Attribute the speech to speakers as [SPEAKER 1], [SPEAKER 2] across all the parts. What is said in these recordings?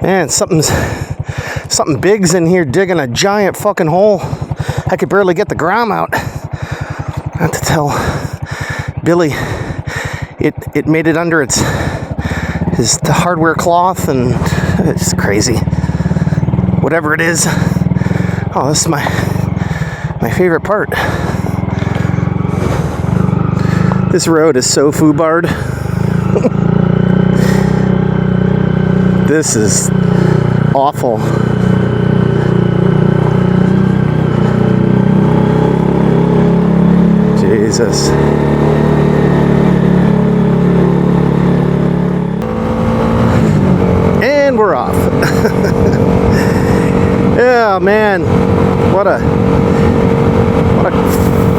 [SPEAKER 1] Man, something big's in here digging a giant fucking hole. I could barely get the Grom out. I have to tell Billy it made it under the hardware cloth, and it's crazy. Whatever it is. Oh, this is my favorite part. This road is so foobarred. This is awful. Jesus. And we're off. Yeah, man. What a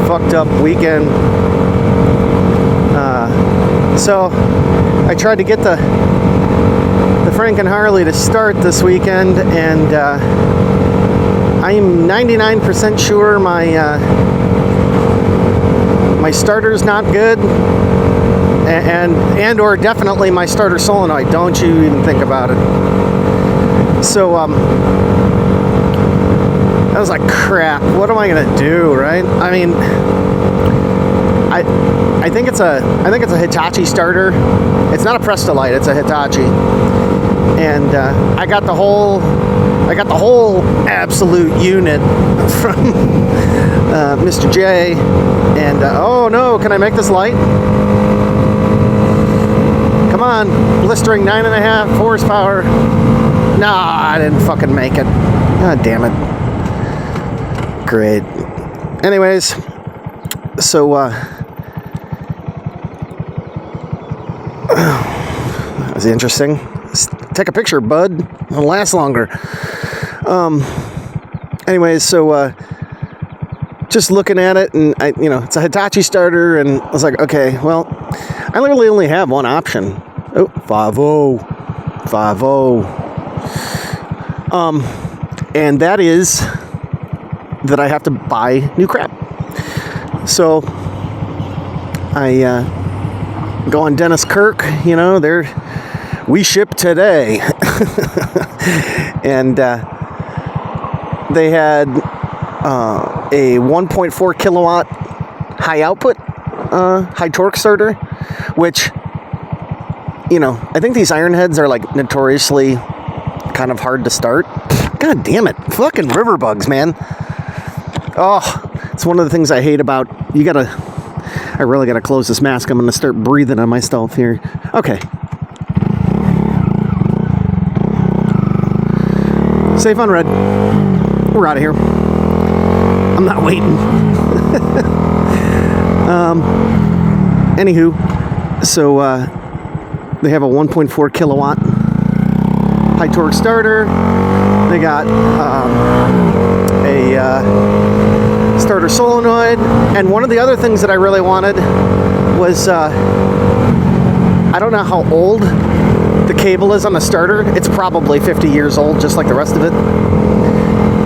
[SPEAKER 1] fucked up weekend. So I tried to get the Frank and Harley to start this weekend, and I'm 99% sure my starter's not good, and or definitely my starter solenoid. Don't you even think about it. So I was like, crap, what am I gonna do, right? I mean, I think it's a Hitachi starter. It's not a Prestolite, it's a Hitachi. And I got the whole absolute unit from Mr. J. And oh no, can I make this light? Come on, blistering 9.5 horsepower. Nah, I didn't fucking make it. God damn it. Great. Anyways, so that was interesting. Take a picture, bud. It'll last longer. Anyways, so just looking at it, and it's a Hitachi starter, and I was like, okay, well, I literally only have one option. Oh, 5.0. And that is that I have to buy new crap. So I go on Dennis Kirk, we ship today. And they had a 1.4 kilowatt high output, high torque starter, which, I think these iron heads are like notoriously kind of hard to start. God damn it. Fucking river bugs, man. Oh, it's one of the things I hate about, I really gotta close this mask. I'm gonna start breathing on myself here. Okay. Safe on red. We're out of here. I'm not waiting. Anywho, so they have a 1.4 kilowatt high torque starter. They got a starter solenoid, and one of the other things that I really wanted was I don't know how old the cable is on the starter. It's probably 50 years old, just like the rest of it.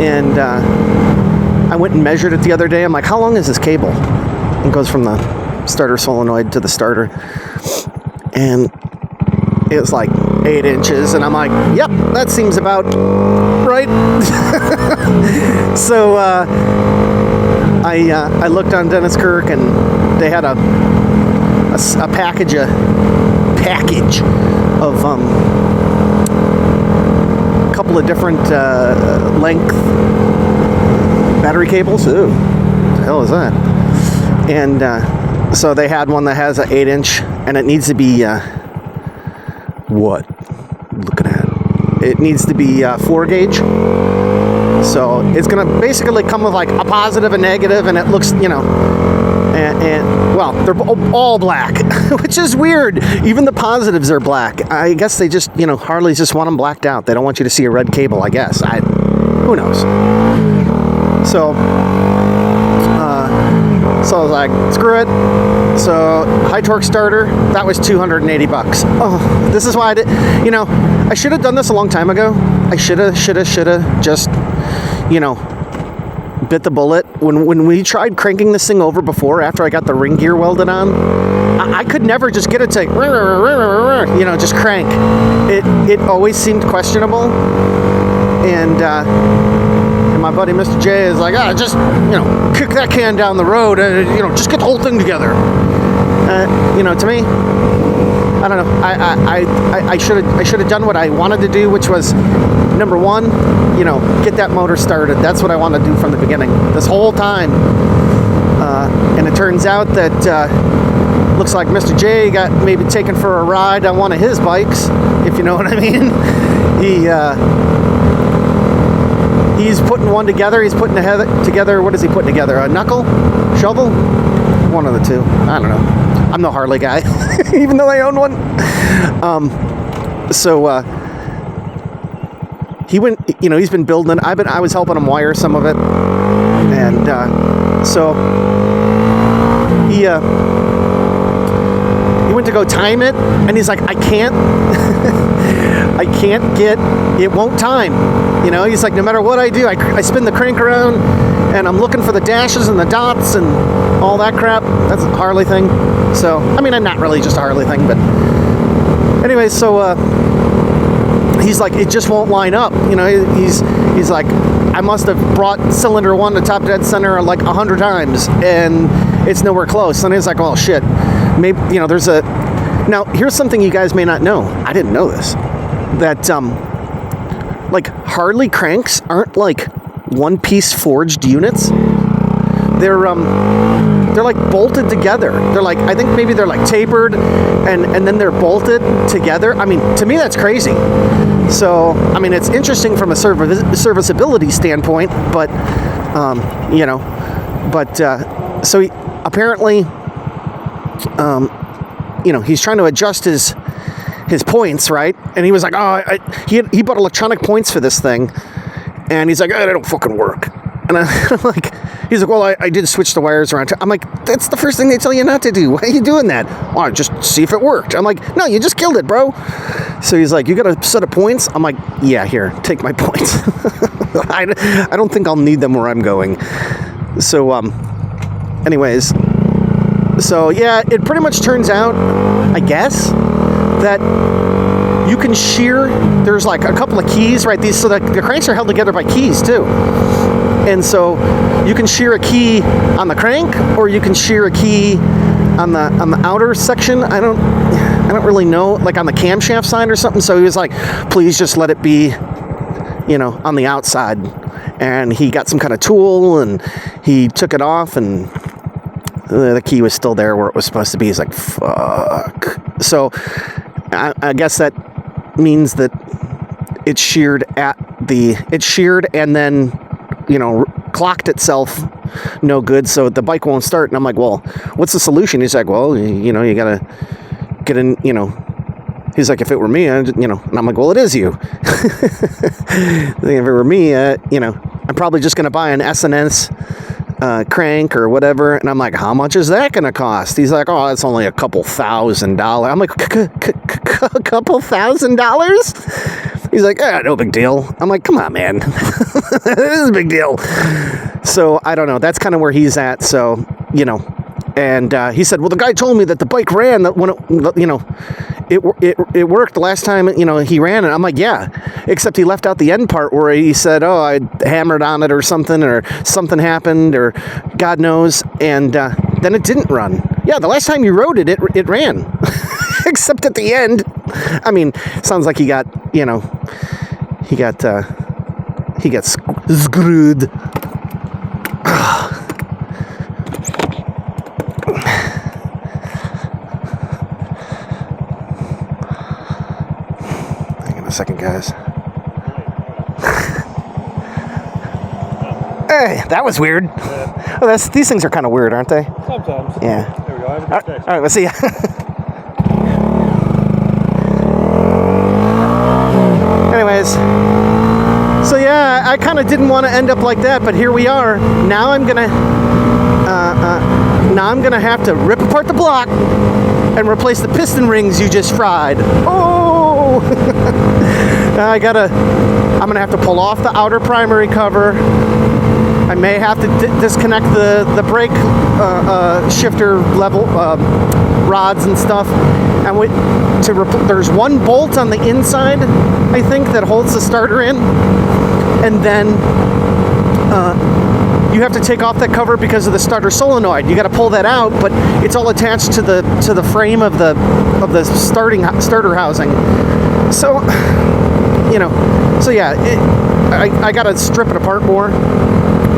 [SPEAKER 1] And I went and measured it the other day. I'm like, how long is this cable? It goes from the starter solenoid to the starter, and it was like 8 inches, and I'm like, yep, that seems about right. So I looked on Dennis Kirk, and they had a package of a couple of different length battery cables. Ooh, what the hell is that? And so they had one that has an 8-inch, and it needs to be what? Looking at it needs to be 4 gauge. So it's gonna basically come with like a positive and negative, and it looks, and well, they're all black, which is weird. Even the positives are black. I guess they just, Harleys just want them blacked out. They don't want you to see a red cable, I guess. Who knows? So I was like, screw it. So high torque starter, that was $280. Oh, this is why I did, I should have done this a long time ago. I should have just, bit the bullet. When we tried cranking this thing over before, after I got the ring gear welded on, I could never just get it to, just crank. It always seemed questionable. And my buddy Mr. J is like, just, kick that can down the road and, just get the whole thing together. To me, I don't know. I should have done what I wanted to do, which was, number one, get that motor started. That's what I wanted to do from the beginning, this whole time. And it turns out that looks like Mr. J got maybe taken for a ride on one of his bikes, if you know what I mean. He's putting one together. He's putting together. What is he putting together? A knuckle, shovel, one of the two. I don't know. I'm no Harley guy, even though I own one. He went, he's been building it. I was helping him wire some of it. And so he went to go time it, and he's like, I can't get, it won't time. He's like, no matter what I do, I spin the crank around, and I'm looking for the dashes and the dots and all that crap. That's a Harley thing. So, I'm not really just a Harley thing, but anyway, so he's like, it just won't line up. He's like, I must have brought cylinder one to top dead center like 100 times, and it's nowhere close. And he's like, oh shit, maybe there's a. Now here's something you guys may not know. I didn't know this. That like Harley cranks aren't like one-piece forged units. They're like bolted together. They're like, I think maybe they're like tapered and then they're bolted together. To me that's crazy. So, it's interesting from a serviceability standpoint, but so he, apparently he's trying to adjust his points, right? And he was like, he bought electronic points for this thing, and he's like, they don't fucking work. And I'm like, he's like, well, I did switch the wires around. I'm like, that's the first thing they tell you not to do. Why are you doing that? Oh, just see if it worked. I'm like, no, you just killed it, bro. So he's like, you got a set of points? I'm like, yeah, here, take my points. I don't think I'll need them where I'm going. So, anyways, so yeah, it pretty much turns out, I guess, that you can shear. There's like a couple of keys, right? So the cranks are held together by keys too. And so you can shear a key on the crank, or you can shear a key on the outer section. I don't really know, like on the camshaft side or something. So he was like, please just let it be, on the outside. And he got some kind of tool and he took it off, and the key was still there where it was supposed to be. He's like, fuck. So I guess that means that it's sheared and then clocked itself no good, so the bike won't start. And I'm like, well, what's the solution? He's like, well, you gotta get in, he's like, if it were me, and I'm like, well, it is you. If it were me, I'm probably just gonna buy an S&S crank or whatever. And I'm like, how much is that gonna cost? He's like, oh, it's only a couple $1,000. I'm like, a couple $1,000? He's like, no big deal. I'm like, come on, man. It is a big deal. So I don't know. That's kind of where he's at. So, and he said, well, the guy told me that the bike ran, that when it worked the last time, he ran it. I'm like, yeah, except he left out the end part where he said, oh, I hammered on it or something happened, or God knows. And then it didn't run. Yeah, the last time you rode it, it ran. Except at the end. Sounds like he got screwed. Hang on a second, guys. Hey, that was weird. Yeah. Oh, these things are kind of weird, aren't they?
[SPEAKER 2] Sometimes.
[SPEAKER 1] Yeah.
[SPEAKER 2] There we go. Have a good day.
[SPEAKER 1] All right, let's see ya. Anyways, so yeah, I kind of didn't want to end up like that, but here we are. Now I'm gonna have to rip apart the block and replace the piston rings you just fried. Oh! I'm gonna have to pull off the outer primary cover, I may have to disconnect the brake shifter level rods and stuff. And there's one bolt on the inside, I think, that holds the starter in, and then you have to take off that cover because of the starter solenoid. You got to pull that out, but it's all attached to the frame of the starter housing. So, so yeah, I got to strip it apart more.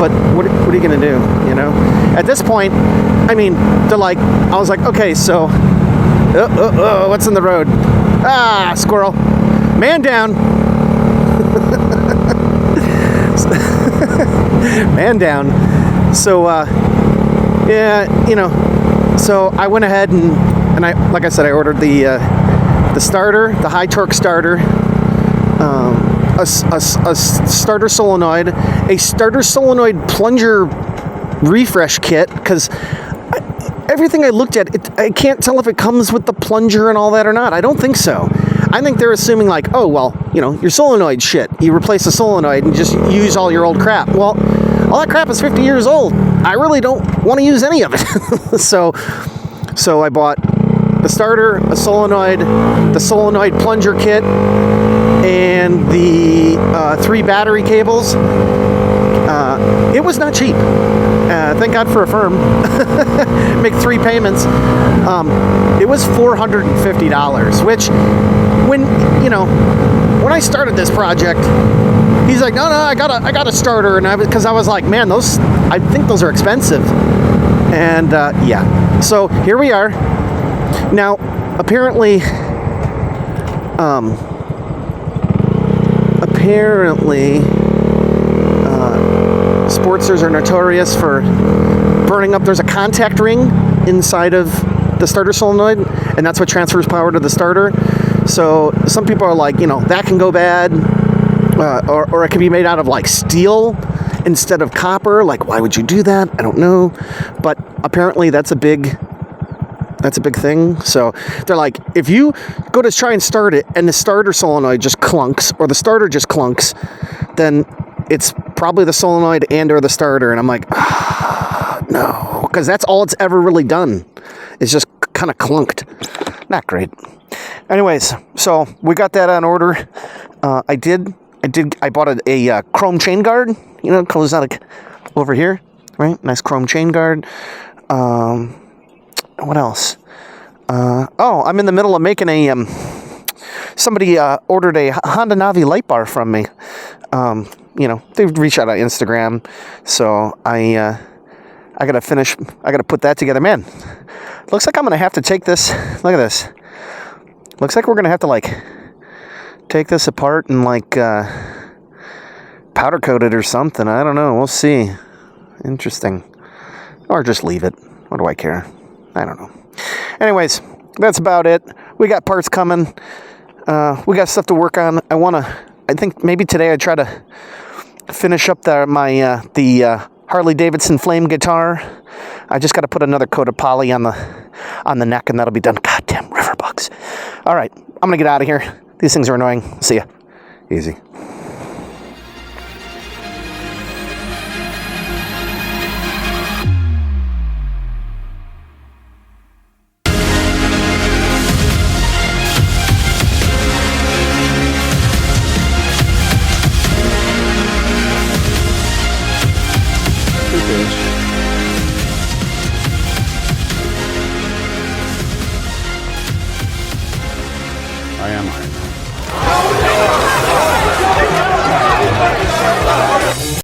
[SPEAKER 1] But what are you gonna do? At this point, I mean, I was like, okay, so, what's in the road? Ah, squirrel, man down. Man down. So, yeah, so I went ahead and I, like I said, I ordered the starter, the high torque starter, a starter solenoid, a starter solenoid plunger refresh kit, because everything I looked at, I can't tell if it comes with the plunger and all that or not. I don't think so. I think they're assuming like, oh, well, your solenoid shit. You replace the solenoid and just use all your old crap. Well, all that crap is 50 years old. I really don't want to use any of it. So I bought the starter, a solenoid, the solenoid plunger kit, and the 3 battery cables. It was not cheap. Thank God for a firm. Make 3 payments. It was $450, which when I started this project, he's like, no, I got a starter, and because I was like, man, I think those are expensive. And yeah, so here we are. Now, apparently, Sportsters are notorious for burning up. There's a contact ring inside of the starter solenoid, and that's what transfers power to the starter. So some people are like, that can go bad, or it can be made out of like steel instead of copper. Like, why would you do that? I don't know, but apparently that's a big thing. So they're like, if you go to try and start it and the starter solenoid just clunks, or the starter just clunks, then it's probably the solenoid and or the starter. And I'm like, no, because that's all it's ever really done. It's just kind of clunked. Not great. Anyways, so we got that on order. I bought a chrome chain guard. It comes out like over here, right? Nice chrome chain guard. What else? I'm in the middle of making a, somebody ordered a Honda Navi light bar from me. They reached out on Instagram, so I gotta put that together. Man, looks like I'm gonna have to take this, look at this. Looks like we're gonna have to take this apart and powder coat it or something. I don't know, we'll see. Interesting. Or just leave it. What do I care? I don't know. Anyways, that's about it. We got parts coming. We got stuff to work on. I think maybe today I try to finish up the Harley Davidson flame guitar. I just got to put another coat of poly on the neck, and that'll be done. Goddamn river bugs. All right, I'm gonna get out of here. These things are annoying. See ya. Easy.
[SPEAKER 2] I am Iron Man.